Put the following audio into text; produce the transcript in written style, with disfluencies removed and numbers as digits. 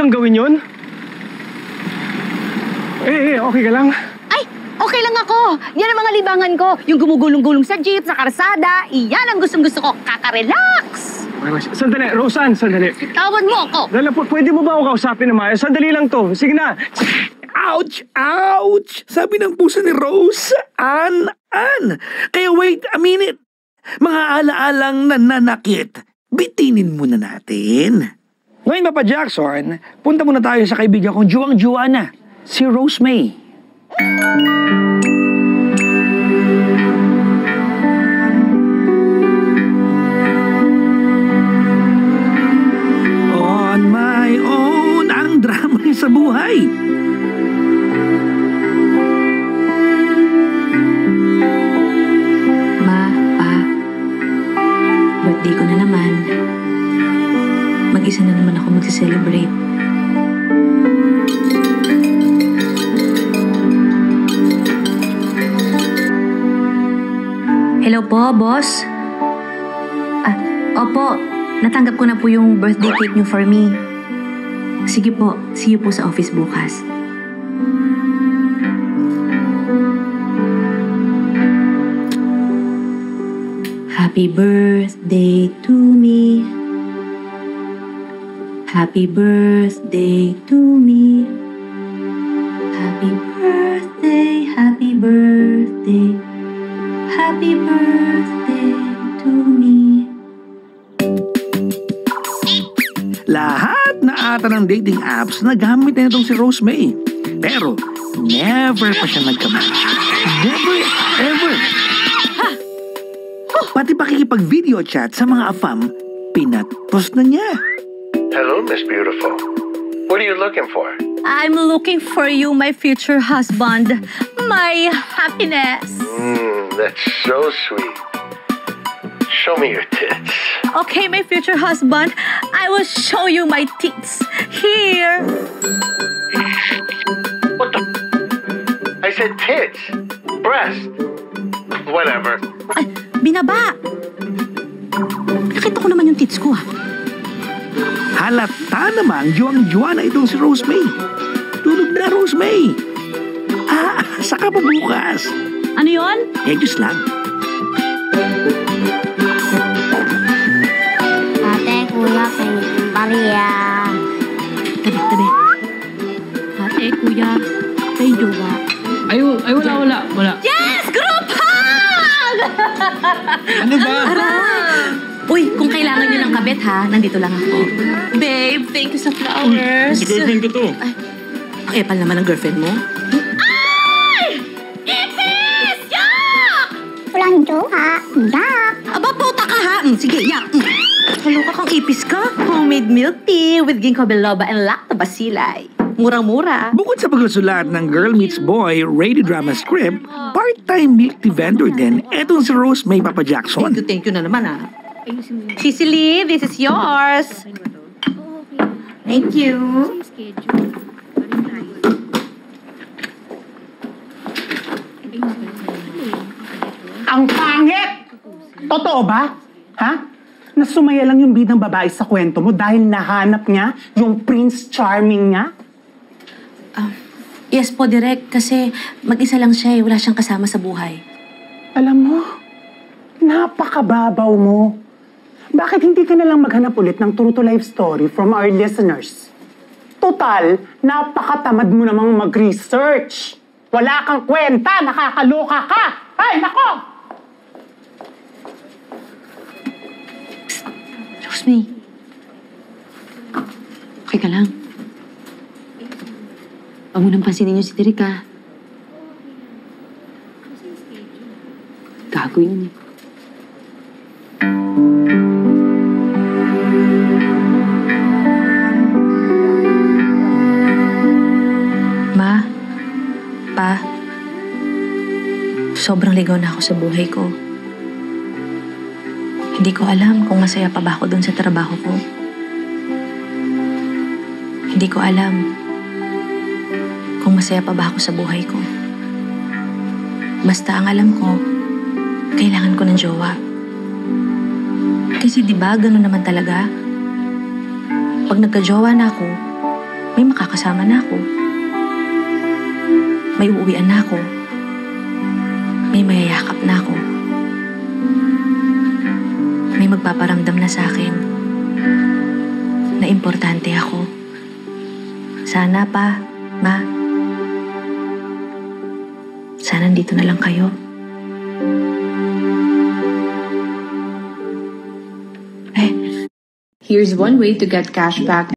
bang gawin yun? Okay ka lang? Ay, okay lang ako. Yan ang mga libangan ko. Yung gumugulong-gulong sa jeep, sa karsada. Iyan ang gustong-gusto ko. Kakarelax. Sandali, Roseanne, sandali. Tawan mo ako. Dala po, pwede mo ba ako kausapin na maayos? Sandali lang to. Sige na. Ouch! Ouch! Sabi ng puso ni Rose, Ann. Kaya wait a minute. Mga alaalang nananakit, bitinin muna natin. Ngayon, Papa Jackson, punta muna tayo sa kaibigan kong juwang-juwa na, si Rose May. On my own, ang drama niya sa buhay. Birthday ko na naman. Mag-isa na naman ako mag-celebrate. Hello po, boss? Opo. Natanggap ko na po yung birthday cake niyo for me. Sige po, see you po sa office bukas. Happy birthday to me. Happy birthday to me. Happy birthday, happy birthday. Happy birthday to me. Lahat na ata ng dating apps na gamit na itong si Rose May. Pero never pa siya nagka-match. Never, ever. Pati pakikipag-video chat sa mga afam, pinatos na niya. Hello, Miss Beautiful. What are you looking for? I'm looking for you, my future husband. My happiness. That's so sweet. Show me your tits. Okay, my future husband, I will show you my tits. Here. What the? I said tits. Breast. Whatever. Ay, binaba! Nakita ko naman yung tits ko, ha? Halata namang juwang-juwa na itong si Rose May. Tulog na, Rose May. Saka pa bukas. Ano yon? Diyos lang. Ate, kuya, pengen Maria. Tabi. Ate, kuya, kay jowa. Ay, wala. Yes! Group hug! Ano ba? Uy, kung kailangan nyo ng kabit, ha? Nandito lang ako. Babe, thank you sa flowers. Si girlfriend ko to. Ay, ang epal naman ng girlfriend mo. Ay! Ipis! Yak! Walang jowa. Yak! Aba, puta ka, ha? Sige, yak. Kaloka kang ipis ka. Homemade milk tea with ginkgo biloba and lactobacilli. Murang-mura. Bukod sa pagsusulat ng Girl Meets Boy radio drama script, part-time milk tea vendor din etong si Rose May, Papa Jackson. Thank you na naman, ha? Cecily, this is yours. Thank you. Ang pangit! Totoo ba? Ha? Nasumaya lang yung bidang babae sa kwento mo dahil nahanap niya yung Prince Charming niya? Yes po, Direk. Kasi mag-isa lang siya, wala siyang kasama sa buhay. Alam mo, napakababaw mo. Bakit hindi ka nalang maghanap ulit ng true to life story from our listeners? Total, napakatamad mo namang mag-research. Wala kang kwenta, nakakaloka ka. Ay, nako! Rosemary. Okay ka lang? Huwag mo nang pansinin niyo si Derek, ha? Gago yun, eh. Ma, Pa, sobrang ligaw na ako sa buhay ko. Hindi ko alam kung masaya pa ba ako dun sa trabaho ko. Hindi ko alam kung masaya pa ba ako sa buhay ko. Basta ang alam ko, kailangan ko ng jowa. Kasi di ba ganun naman talaga? Pag nagka-jowa na ako, may makakasama na ako. May uuwian na ako. May mayayakap na ako. May magpaparamdam na sa akin na importante ako. Sana pa, Ma. Sana nandito na lang kayo. Here's one way to get cash back